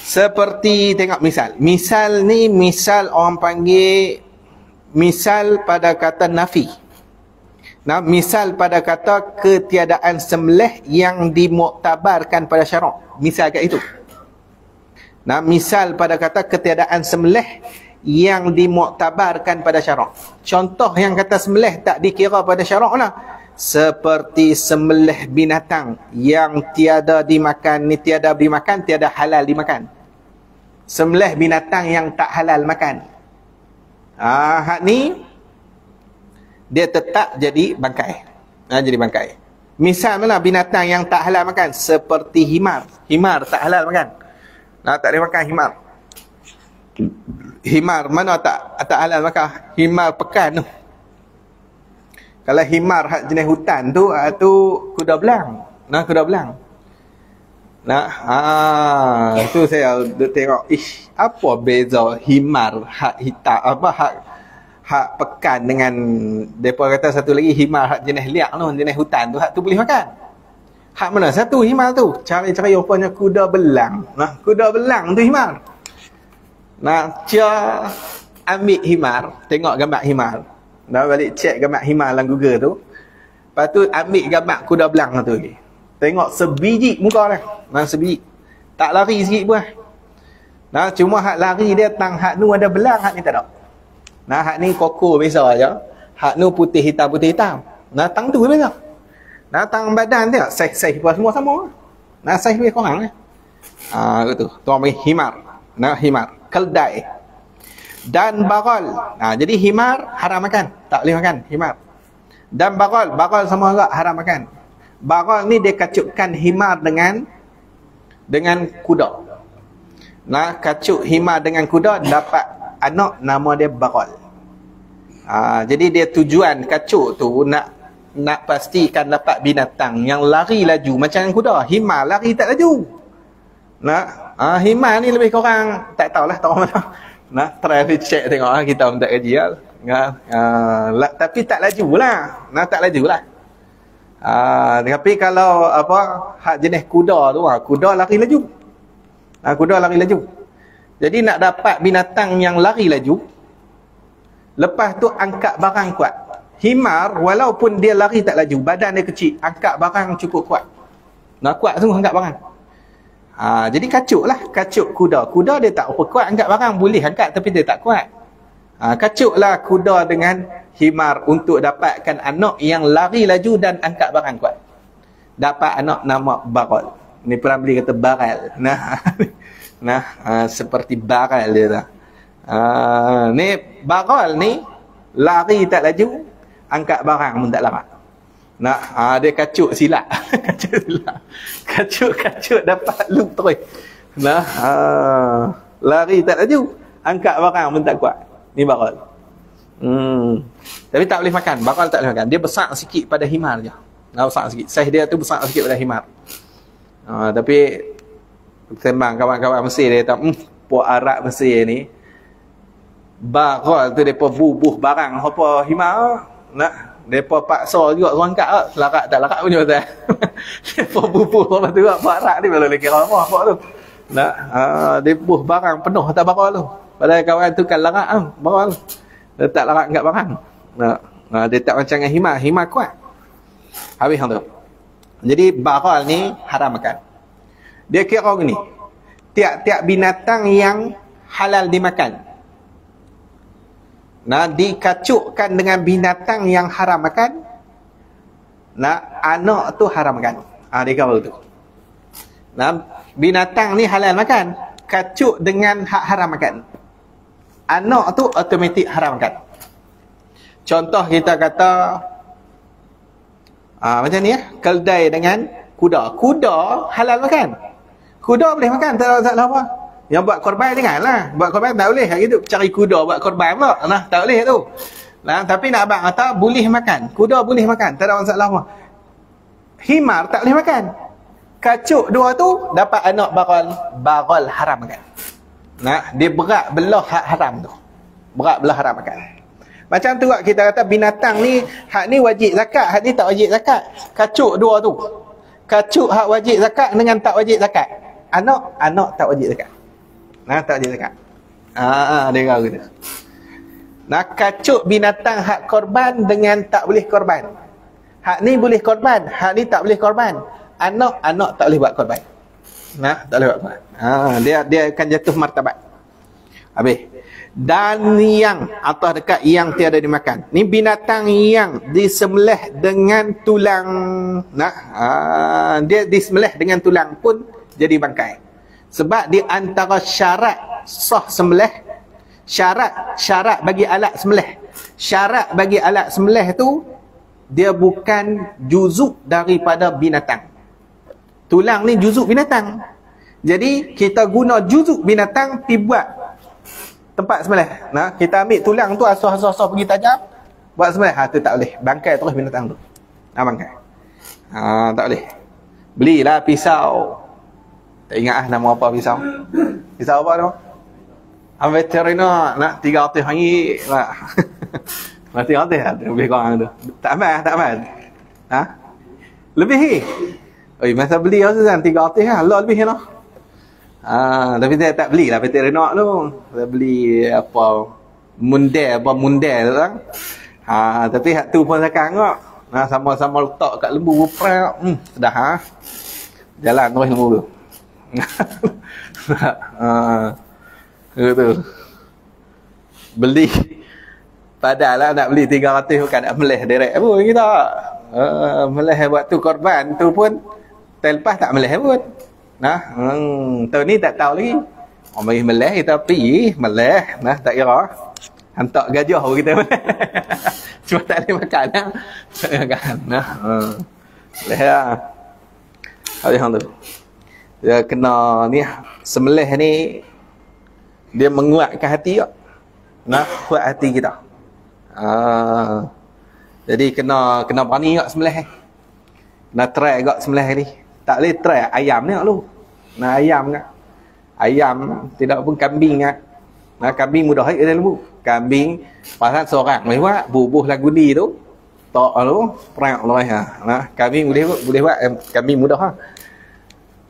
Seperti tengok misal. Misal ni misal orang panggil misal pada kata nafi. Misal pada kata ketiadaan sembelih yang dimuktabarkan pada syarak. Misal kat itu. Misal pada kata ketiadaan sembelih yang dimuktabarkan pada syarak. Contoh yang kata sembelih tak dikira pada syarak lah. Seperti sembelih binatang yang tiada dimakan, tiada halal dimakan. Sembelih binatang yang tak halal makan. Hak ni dia tetap jadi bangkai. Jadi bangkai. Misal mana binatang yang tak halal makan seperti himar. Himar tak halal makan. Tak boleh makan himar. Himar mana tak halal makan? Himar pekan tu. Kalau himar hak jenis hutan tu kuda belang. Kuda belang. Tu saya tengok apa beza himar hak hitam apa hak pekan dengan depa kata satu lagi himar hak jenis liak tu, jenis hutan tu, hak tu boleh makan. Hak mana satu himar tu? Cara-cara rupanya kuda belang. Kuda belang tu himar. Cia ambil himar, tengok gambar himar. Balik cek gambar himar dalam Google tu. Lepas tu ambil gambar kuda belang tu lagi. Tengok sebiji muka dia. Sebiji. Tak lari sikit pun. Cuma hak lari dia tang hak nu ada belang, hak ni tak ada. Hak ni koko biasa aja. Hak nu putih hitam. Tang tu biasa. Tang badan dia saiz apa semua sama. Saiz lebih kurang ni. Gitu. Tu ambil himar. Himar. Keldai. Dan bagol. Jadi himar haram makan, tak boleh makan himar. Dan bagol sama juga haram makan. Bagol ni dia kacukkan himar dengan kuda. Kacuk himar dengan kuda dapat anak nama dia bagol. Jadi dia tujuan kacuk tu nak pastikan dapat binatang yang lari laju macam kuda. Himar lari tak laju. Himar ni lebih kurang tak tahulah tahu mana. Try check tengok kita pun tak kerja tapi tak laju lah. Tak laju lah. Tapi kalau hak jenis kuda tu, kuda lari laju. Kuda lari laju. Jadi nak dapat binatang yang lari laju, lepas tu angkat barang kuat. Himar walaupun dia lari tak laju, badan dia kecil, angkat barang cukup kuat. Kuat semua angkat barang. Jadi kacuk lah, kacuk kuda. Kuda dia tak apa kuat angkat barang, boleh angkat tapi dia tak kuat. Kacuklah kuda dengan himar untuk dapatkan anak yang lari laju dan angkat barang kuat. Dapat anak nama Bagol. Ni Peramli kata baral. Seperti baral dia lah. Ni Bagol ni lari tak laju, angkat barang pun tak lama. Dia kacuk silap. Kacuk dapat loop terus. Lari tak laju, angkat barang pun tak kuat. Ni bagol. Tapi tak boleh makan. Bagol tak boleh makan. Dia besar sikit pada himar je. Besar sikit. Saiz dia tu besar sikit pada himar. Tapi sembang kawan-kawan Mesir dia kata, puak Arab Mesir ni bagol tu depa bubuh barang apa himar depa paksa juga suruh angkat larat tak larat punya pasal. Depa bubuh apa tu puak Arab ni belum kira apa tu. Dia bubuh barang penuh atas bagol tu. Padahal kawan tu kan larat bagol. Dia tak larat angkat barang. Dia tak macam dengan himar. Himar kuat. Habis tu. Jadi bagol ni haram makan. Dia kira gini. Tiap-tiap binatang yang halal dimakan. Dikacukkan dengan binatang yang haram makan. Anak tu haram makan. Dia kira tu. Binatang ni halal makan. Kacuk dengan hak haram makan. Anak tu automatik haram makan. Contoh kita kata macam ni keldai dengan kuda. Kuda halal makan. Kuda boleh makan, tak ada masalah apa. Yang buat korban janganlah. Buat korban tak boleh gitu. Cari kuda buat korban pula. Tak boleh tu. Tapi nak abang kata boleh makan. Kuda boleh makan, tak ada masalah apa. Himar tak boleh makan. Kacuk dua tu dapat anak bagol haram makan. Dia berat belah hak haram tu. Berat belah haram makan. Macam tu kita kata binatang ni, hak ni wajib zakat, hak ni tak wajib zakat. Kacuk dua tu. Kacuk hak wajib zakat dengan tak wajib zakat. Anak tak wajib zakat. Tak wajib zakat. Dia kata gitu. Kacuk binatang hak korban dengan tak boleh korban. Hak ni boleh korban, hak ni tak boleh korban. Anak tak boleh buat korban. Tak boleh buat korban. Dia akan jatuh martabat. Habis. Dan yang atau dekat yang tiada dimakan. Ni binatang yang disembelih dengan tulang. Dia disembelih dengan tulang pun jadi bangkai. Sebab di antara syarat sah sembelih, syarat bagi alat sembelih. Syarat bagi alat sembelih tu dia bukan juzuk daripada binatang. Tulang ni juzuk binatang. Jadi kita guna juzuk binatang pi buat tempat sembelih. Kita ambil tulang tu asah-asah pergi tajam buat sembelih. Tu tak boleh. Bangkai terus binatang tu. Bangkai. Tak boleh. Belilah pisau. Tak ingat nama apa pisau. Pisau apa nama? Veterina nak 300 ringgit lah. 300 lebih kurang tu. Tak aman. Lebih. Masa beli tu kan 300 lah. Allah lebih lah. Tapi saya tak belilah veterina tu. Saya beli apa mundel tu kan. Tapi hak tu pun sekarang kok. Sama-sama letak kat lembu prak. Dah jalan terus lembu tu. Gitu. Beli padahal nak beli 300 bukan nak meleh direct pun kita. Meleh buat tu korban tu pun terlepas tak meleh pun. Tahun ni tak tahu lagi. Orang mari meleh kita pergi, meleh, nah tak kira. Hantar gajah kita meleh. Cuma tak boleh makan lah. Tak boleh makan. Nah, meleh lah. Habis tu. Dia kena ni, semelih ni, dia menguatkan hati tak? Nah, kuat hati kita. Jadi kena berani tak semelih ni. Kena try tak semelih ni. Tak boleh try ayam ni tak lu. Nah, ayam kan. Ayam tidak pun kambing kan. Nah, kambing mudah ke dalam lembu. Kambing pasal seorang boleh buat bubuh lagu ni tu. Tok lu perang lu ha. Nah, kambing boleh buat kambing mudah ha.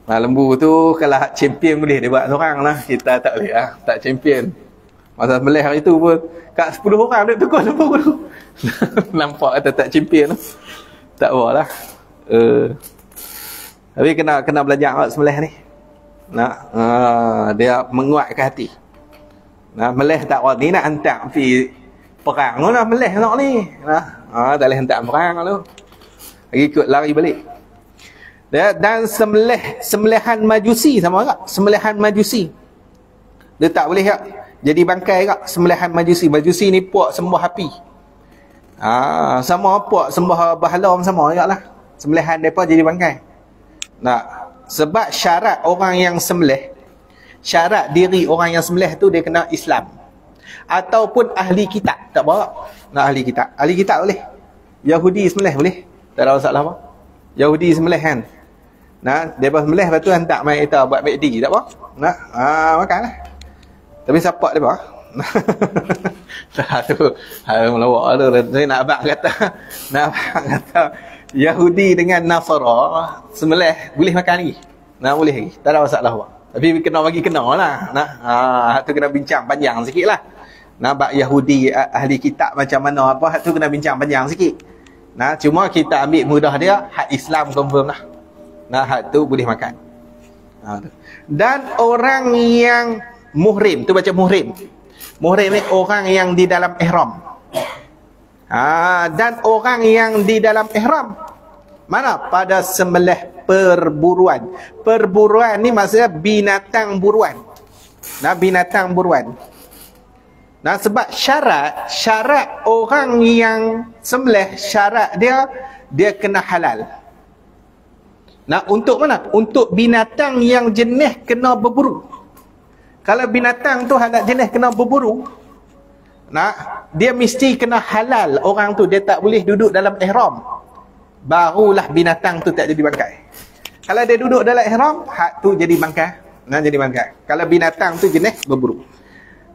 Nah, lembu tu kalau champion boleh dia buat seorang lah. Kita tak boleh lah. Tak champion. Masa melih hari tu pun kat 10 orang duk tukar lembu tu. Nampak kata tak champion tu. Tak apa lah. Tapi kena belajar awak semelih ni. Nak dia menguatkan hati. Nah, melih tak ni nak hantar pergi perang tu lah melih nak ni. Nah, tak boleh hantar perang tu. Lagi ikut lari balik. Dan sembelihan majusi sama tak? Sembelihan majusi. Dia tak boleh tak? Jadi bangkai tak? Sembelihan majusi. Majusi ni puak sembah api. Sama puak sembah bahalam sama tak lah. Sembelihan mereka jadi bangkai. Nah, sebab syarat orang yang sembelih, syarat diri orang yang sembelih tu dia kena Islam. Ataupun ahli kitab. Tak apa. Nak ahli kitab. Ahli kitab boleh. Yahudi sembelih boleh. Tak ada masalah apa. Yahudi sembelih kan. Nah, depa sembelih lepas tu hantar mai kita buat McD, tak apa? Nah, makanlah. Tapi siapa depa? Satu, melawak tu. Saya nak abang kata Yahudi dengan Nasara sembelih boleh makan lagi. Nah, boleh lagi. Tak ada masalah apa. Tapi kena bagi kena lah. Nah, tu kena bincang panjang sikitlah. Nah, bab Yahudi ahli kitab macam mana apa, tu kena bincang panjang sikit. Nah, cuma kita ambil mudah dia, hak Islam confirm lah. Nah, hak tu boleh makan. Dan orang yang muhrim, tu baca muhrim. Muhrim ni orang yang di dalam ihram. Dan orang yang di dalam ihram mana? Pada sembelih perburuan. Perburuan ni maksudnya binatang buruan. Nah, binatang buruan. Nah, sebab syarat orang yang sembelih, syarat dia kena halal. Nah, untuk mana? Untuk binatang yang jenis kena berburu. Kalau binatang tu halal jenis kena berburu, nah, dia mesti kena halal orang tu. Dia tak boleh duduk dalam ihram. Barulah binatang tu tak jadi bangkai. Kalau dia duduk dalam ihram, hak tu jadi bangkai. Nah, jadi bangkai. Kalau binatang tu jenis berburu.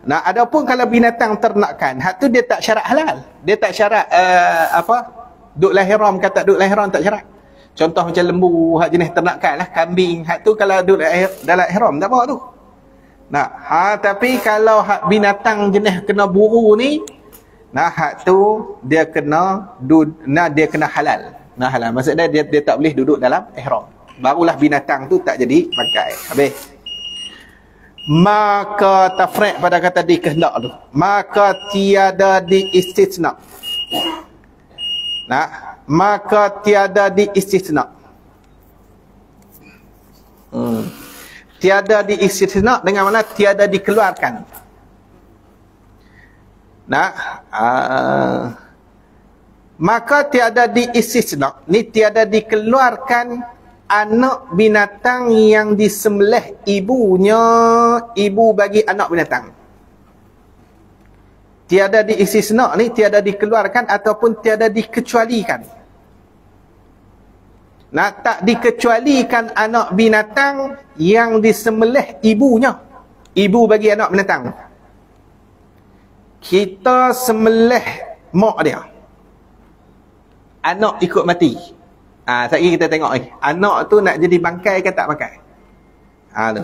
Nah, adapun kalau binatang ternakan, hak tu dia tak syarat halal. Dia tak syarat duduk dalam ihram, kata duduk dalam ihram tak syarat. Contoh macam lembu, hak jenis ternakan lah, kambing, hak tu kalau duduk dalam ihram tak apa tu. Nah, tapi kalau hak binatang jenis kena buru ni, nah, hak tu dia kena dia kena halal. Nah, halal maksudnya dia tak boleh duduk dalam ihram. Barulah binatang tu tak jadi bangkai. Habis. Maka tafriq pada kata dikehendak tu. Maka tiada diistisna. Nah, maka tiada diistisna. Tiada diistisna dengan mana tiada dikeluarkan. Nah, maka tiada diistisna, ni tiada dikeluarkan anak binatang yang disembelih ibunya, ibu bagi anak binatang. Tiada diistisna ni tiada dikeluarkan ataupun tiada dikecualikan. Nah, tak dikecualikan anak binatang yang disembelih ibunya, ibu bagi anak binatang. Kita sembelih mak dia, anak ikut mati. Sekali kita tengok ni, anak tu nak jadi bangkai ke tak bangkai? Tu.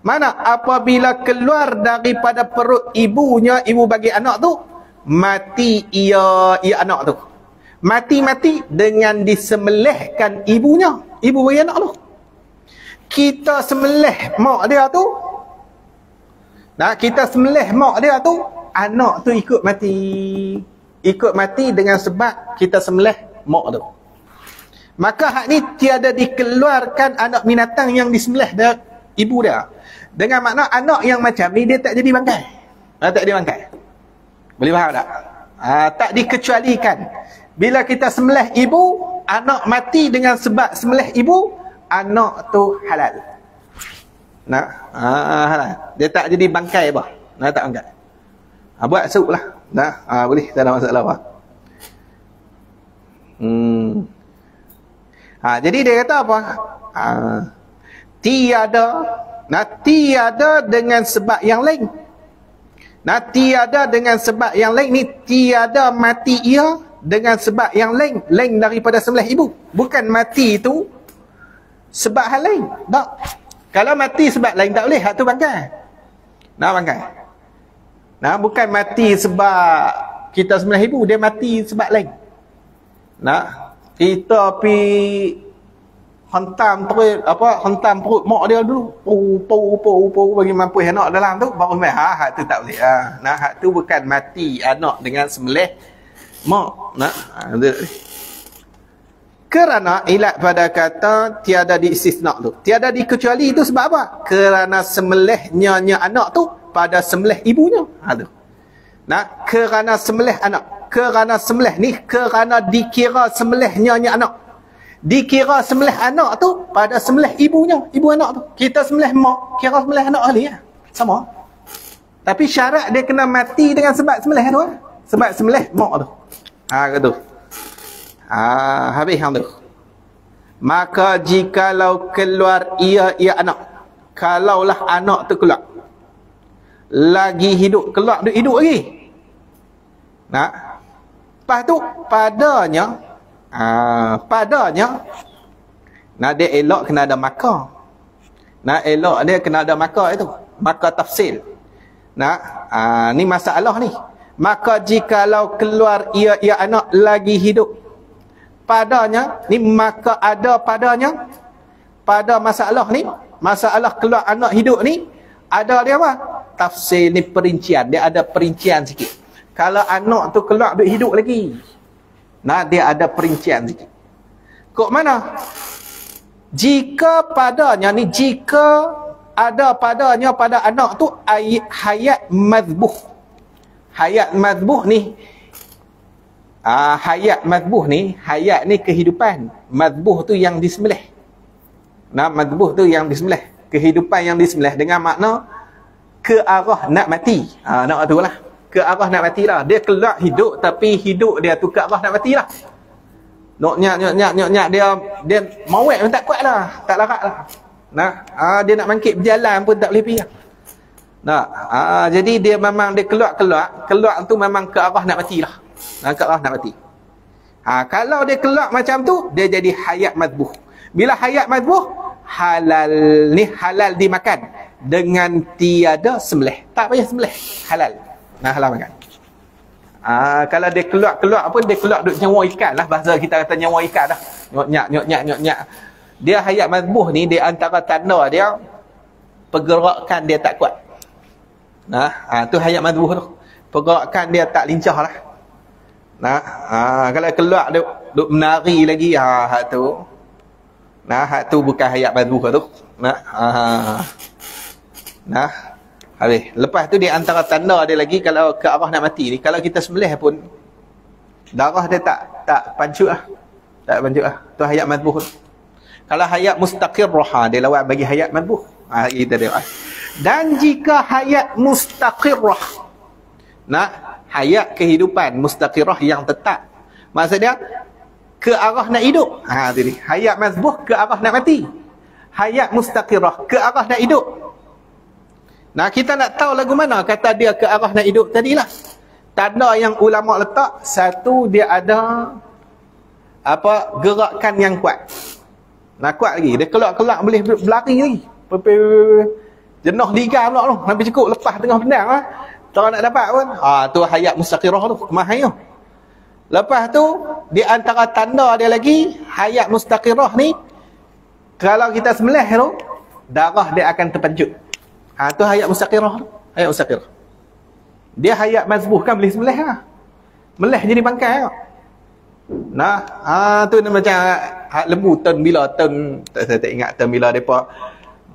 Mana apabila keluar daripada perut ibunya, ibu bagi anak tu, mati ia anak tu. Mati dengan disembelihkan ibunya, ibu bagi anak tu. Kita sembelih mak dia tu. Nah, kita sembelih mak dia tu, anak tu ikut mati. Ikut mati dengan sebab kita sembelih mak tu. Maka hak ni tiada dikeluarkan anak binatang yang disembelih ibu dia. Dengan makna anak yang macam ni dia tak jadi bangkai. Tak jadi bangkai. Boleh faham tak? Tak dikecualikan. Bila kita sembelih ibu, anak mati dengan sebab sembelih ibu, anak tu halal. Halal. Dia tak jadi bangkai apa? Tak bangkai. Buat sup lah. Boleh, tak ada masalah apa. Jadi dia kata apa? Tiada dengan sebab yang lain. Tiada dengan sebab yang lain ni, tiada mati ia dengan sebab yang lain, lain daripada sembelih ibu. Bukan mati itu sebab hal lain. Tak. Kalau mati sebab lain tak boleh, hak tu bangkai. Bangkai. Bukan mati sebab kita sembelih ibu, dia mati sebab lain. Kita pi hentam perut mak dia dulu. Bagi mampus anak dalam tu baru mai. Hak tu tak boleh. Hak tu bukan mati anak dengan sembelih mak. Kerana ilat pada kata tiada diistisna tu, tiada dikecuali itu sebab apa? Kerana sembelihnya anak tu pada sembelih ibunya. Kerana sembelih anak, kerana sembelih ni, kerana dikira sembelihnya anak, dikira sembelih anak tu pada sembelih ibunya, ibu anak tu. Kita sembelih mak, kira sembelih anak kali ya. Sama. Tapi syarat dia kena mati dengan sebab sembelih tu. Sebab sembelih mak tu. Gitu. Habis hang tu. Maka jikalau keluar ia anak, kalaulah anak tu keluar lagi hidup, keluar hidup lagi. Lepas tu padanya dia elok kena ada maka. Elok dia kena ada maka itu, maka tafsil. Ni masalah ni. Maka jikalau keluar ia anak lagi hidup padanya, ni maka ada padanya, pada masalah ni, masalah keluar anak hidup ni, ada dia apa? Tafsir ni perincian, dia ada perincian sikit. Kalau anak tu keluar hidup lagi, dia ada perincian sikit. Kok mana? Jika padanya ni, jika ada padanya pada anak tu hayat mazbuh. Hayat mazbuh ni, hayat mazbuh ni, hayat ni kehidupan, mazbuh tu yang disembelih. Mazbuh tu yang disembelih, kehidupan yang disembelih dengan makna ke arah nak mati. Nak tu lah, ke arah nak mati lah. Dia keluar hidup, tapi hidup dia tu ke arah nak mati lah. Nyok dia mawek pun tak kuat lah, tak larat lah. Dia nak bangkit berjalan pun tak boleh pergi lah. Jadi dia memang dia keluar tu memang ke arah nak mati lah. Ke arah nak mati. Kalau dia keluar macam tu, dia jadi hayat mazbuh. Bila hayat mazbuh, halal ni, halal dimakan dengan tiada sembelih. Tak payah sembelih, halal. Halal makan. Kalau dia keluar pun dia keluar duk nyawa ikan lah, bahasa kita kata nyawa ikan dah. Nyok-nyak. Dia hayat mazbuh ni, dia antara tanda dia pergerakan dia tak kuat. Tu hayat mazbuh tu. Pergerakan dia tak lincah lah. Kalau keluar duk menari lagi, hak tu. Hak tu bukan hayat mazbuh tu. Habis. Lepas tu dia antara tanda dia lagi, kalau ke arah nak mati ni, kalau kita sembelih pun darah dia tak pancut lah. Tak pancut lah. Tu hayat mazbuh tu. Kalau hayat mustaqirrah, dia lawan bagi hayat mazbuh. Kita tengok. Dan jika hayat mustaqirrah, hayat kehidupan mustaqirrah yang tetap, maksudnya ke arah nak hidup. Tadi hayat mazbuh ke arah nak mati, hayat mustaqirrah ke arah nak hidup. Kita nak tahu lagu mana kata dia ke arah nak hidup tadilah. Tanda yang ulama letak, satu, dia ada gerakan yang kuat. Kuat lagi, dia kelak boleh berlari lagi. Jenuh liga pula tu, sampai cukup lepas tengah pedang lah. Tak nak dapat pun. Tu hayat mustaqirah tu, kemahannya. Lepas tu, di antara tanda dia lagi, hayat mustaqirah ni, kalau kita sembelih tu, darah dia akan terpencut. Tu hayat mustaqirah tu. Hayat mustaqirah. Dia hayat mazbuh kan boleh sembelih lah. Melih jadi bangkai lah. Tu macam lembu tahun bila, saya tak ingat tahun bila mereka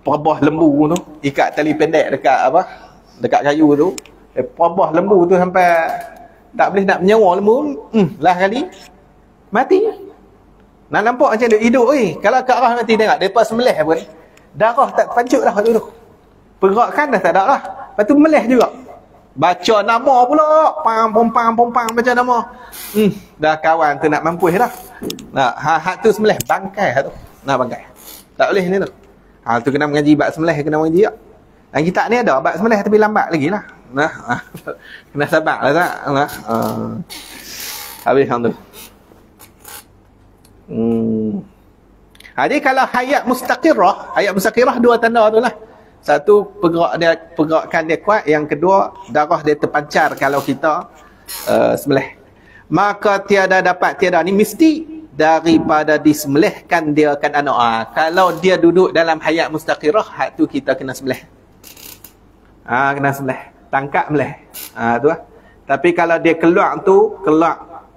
perabah lembu tu, ikat tali pendek dekat apa? Dekat kayu tu. Perabah lembu tu sampai tak boleh nak menyawa lembu. Lah kali mati. Nak nampak macam dia hidup Kalau ke arah mati tengok depa sembelih pun darah tak pancut dah waktu tu. Pergerakan dah tak ada lah. Lepas tu melih juga. Baca nama pula. Pam baca nama. Dah kawan tu nak mampus dah. Nah, hak tu sembelih bangkai hak tu. Nah bangkai. Tak boleh ni tu. Tu kena mengaji bab sembelih, kena mengaji tak. Dan kita ni ada bab sembelih tapi lambat lagi lah. Nah, kena sabar lah tak. Nah, habis hang tu. Jadi kalau hayat mustaqirah dua tanda tu lah. Satu, pergerakan dia kuat. Yang kedua, darah dia terpancar kalau kita sembelih. Maka tiada ni mesti daripada disembelihkan dia akan anak. Kalau dia duduk dalam hayat mustaqirah, hak tu kita kena sembelih. Kena sembelih. Tangkap melih. Tu lah. Tapi kalau dia keluar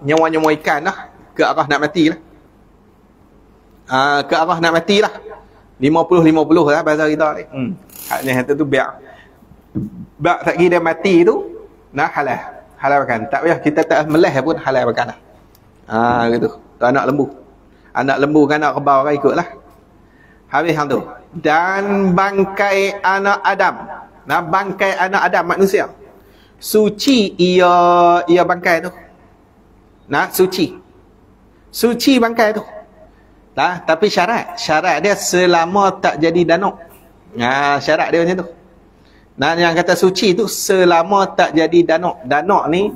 nyawa-nyawa ikan lah, ke arah nak mati lah. Ke arah nak mati lah. 50-50 lah bahasa kita ni. Haknya tu biar tak kira dia mati tu, nah halal makan. Tak payah kita tak melih pun halal makan lah. Gitu. Tu anak lembu kan anak kebau kan ikut lah. Habis hang tu. Dan bangkai anak Adam. Nah, bangkai anak Adam manusia. Suci ia bangkai tu. Nah, suci bangkai tu. Tapi syarat dia selama tak jadi danuk. Syarat dia macam tu. Nah, yang kata suci tu selama tak jadi danuk. Danuk ni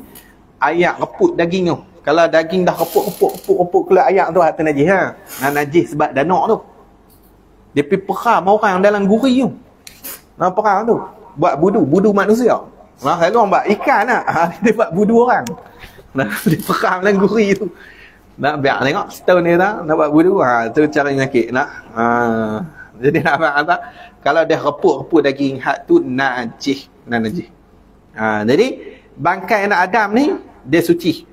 ayak reput daging tu. Kalau daging dah reput keluar ayak tu, hak tu najis ha. Najis sebab danuk tu. Dia pergi peram orang dalam guri tu. Peram tu. Buat budu manusia. Selalu orang buat ikan lah. Dia buat budu orang. Dia peram dalam guri tu. Nak biar tengok setahun ni tak nak buat budu. Tu cara nyakit nak. Jadi nak faham tak? Kalau dia reput daging, hak tu najis. Jadi bangkai anak Adam ni dia suci.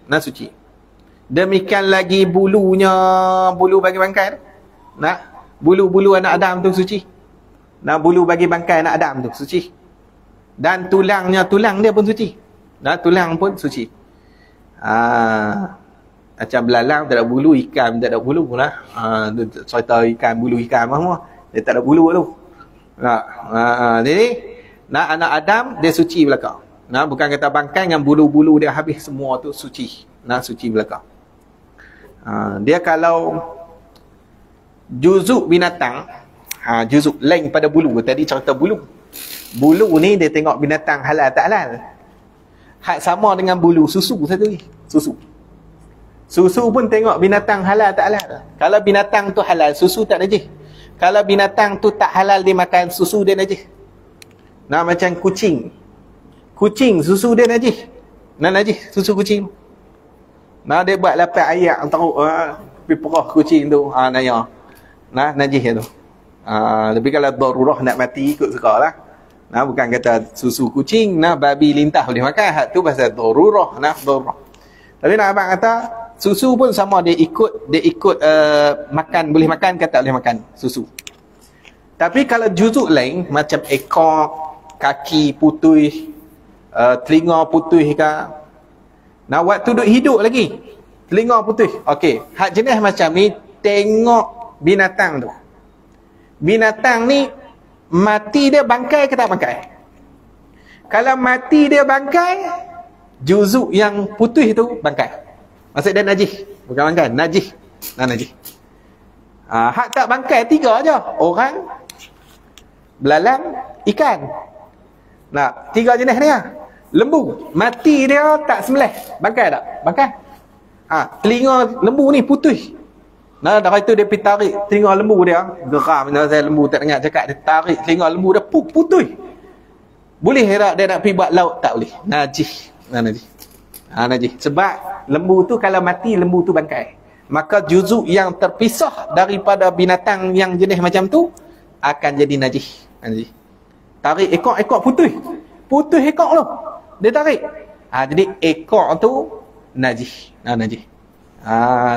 Demikian lagi bulu bagi bangkai tu. Bulu anak Adam tu suci. Bulu bagi bangkai anak Adam tu suci. Dan tulang dia pun suci. Tulang pun suci. Macam belalang tak ada bulu, ikan tak ada bulu lah. Cerita ikan, bulu ikan semua. Dia tak ada bulu tu. Jadi anak Adam dia suci belakang. Bukan kata bangkai dengan bulu-bulu dia habis semua tu suci. Suci belakang. Dia kalau juzuk binatang, juzuk lain pada bulu. Tadi cerita bulu. Bulu ni dia tengok binatang halal tak halal. Hak sama dengan bulu susu satu lagi. Susu pun tengok binatang halal tak halal. Kalau binatang tu halal, susu tak najis. Kalau binatang tu tak halal dimakan, susu dia najis. Macam kucing. Kucing susu dia najis. Najis susu kucing. Dia buat lapan ayak teruk pergi perah kucing tu. Najis tu. Tapi kalau darurah nak mati ikut suka lah. Bukan kata susu kucing, babi lintah boleh makan. Hak tu pasal darurah. Darurah. Tapi nak abang kata susu pun sama, dia ikut makan, boleh makan ke tak boleh makan susu. Tapi kalau juzuk lain macam ekor, kaki putih, telinga putih ke, waktu duduk hidup lagi telinga putih. Okey, hak jenis macam ni tengok binatang tu. Binatang ni mati dia bangkai ke tak bangkai? Kalau mati dia bangkai, juzuk yang putih tu bangkai. Maksud dia najis. Bukan bangkai, najis. Najis. Hak tak bangkai 3 aja. Orang, belalang, ikan. 3 jenis ni lah. Lembu, mati dia tak sembelih. Bangkai tak? Bangkai. Telinga lembu ni putih. Dari itu dia pergi tarik telinga lembu dia. Geram. Saya lembu tak dengar cakap. Dia tarik telinga lembu dia putih. Boleh tak dia nak pergi buat laut? Tak boleh. Najis. Najis. Sebab lembu tu kalau mati, lembu tu bangkai. Maka juzuk yang terpisah daripada binatang yang jenis macam tu akan jadi najis. Tarik ekor putih. Putih ekor tu. Dia tarik. Jadi ekor tu najis. Najis.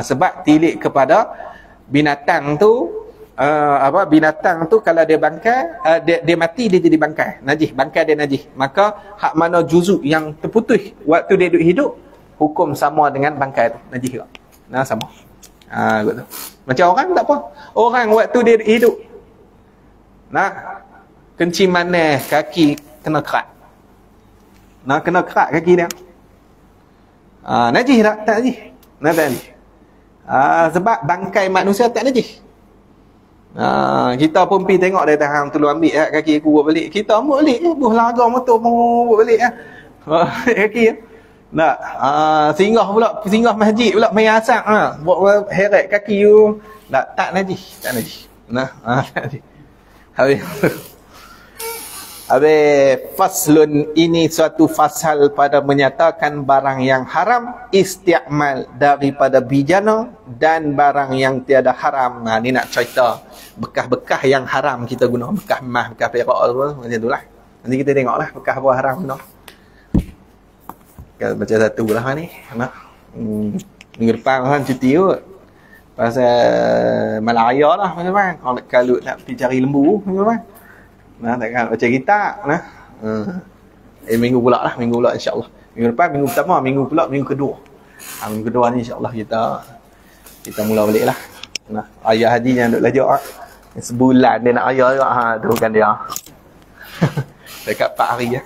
Sebab tilik kepada binatang tu apa binatang tu kalau dia bangkai, dia mati dia jadi bangkai, najis, bangkai dia najis. Maka hak mana juzuk yang terputus waktu dia hidup, hukum sama dengan bangkai tu, najis juga. Nah, sama. Gitu. Macam orang tak apa. Orang waktu dia hidup, nah, kencing manis, kaki kena kerat. Nah, kena kerat kaki dia. Najis tak? Tak najis. Nah, tak najis. Sebab bangkai manusia tak najis. Kita pun pergi tengok dia hang tolong ambil kaki aku buat balik. Kita ambil balik buh laga motor mau buat balik kaki. Nak singgah masjid pula main asap buat heret kaki tu. Tak najis, tak najis. Nah, tak najis. Habis faslun, ini suatu fasal pada menyatakan barang yang haram isti'mal daripada bijana dan barang yang tiada haram. Ni nak cerita bekas-bekas yang haram kita guna, bekas emas, bekas perak macam itulah. Nanti kita tengoklah bekas apa haram guna. Macam satu lah ni. Minggu depan kan cuti kot. Pasal Malaya lah teman-teman. Kalau nak pergi cari lembu teman-teman. Takkan baca kitab minggu pula insya-Allah. Minggu depan, minggu pertama, minggu kedua. Minggu kedua ni insya-Allah kita mula balik lah. Ayah haji yang duk belajar sebulan dia nak ayah juga tu kan dia. Dekat 4 hari ya.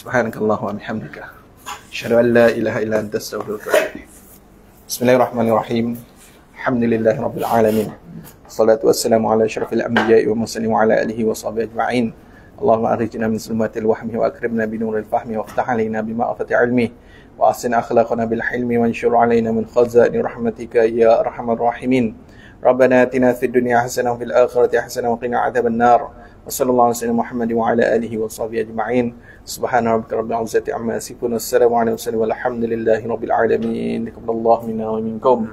Subhanakallah wa bihamdika asyhadu an la ilaha illa anta astaghfiruka wa atubu ilaik. Bismillahirrahmanirrahim. Alhamdulillahirabbil alamin. Wassalatu wassalamu ala asyrafil anbiya'i wa mursalin wa ala alihi wa sahbihi ajma'in. Allahumma akhrijna min zulmatil wahmi wa akrimna bi nuril fahmi wa aftah alaina bi ma'rifati ilmi wa ahsin akhlaqana bil hilmi wa anshur alaina min khaza'ini rahmatika ya arhamar rahimin. Rabbana atina fid dunya hasanah wa fil akhirati hasanah wa qina adzaban nar. Wassallallahu alaihi wasallam Muhammad wa ala alihi wa sahbihi ajma'in. Subhana rabbika rabbil izzati amma yasifun. Wassalamu ala mursalin walhamdulillahi rabbil alamin. Taqabbalallahu minna wa minkum.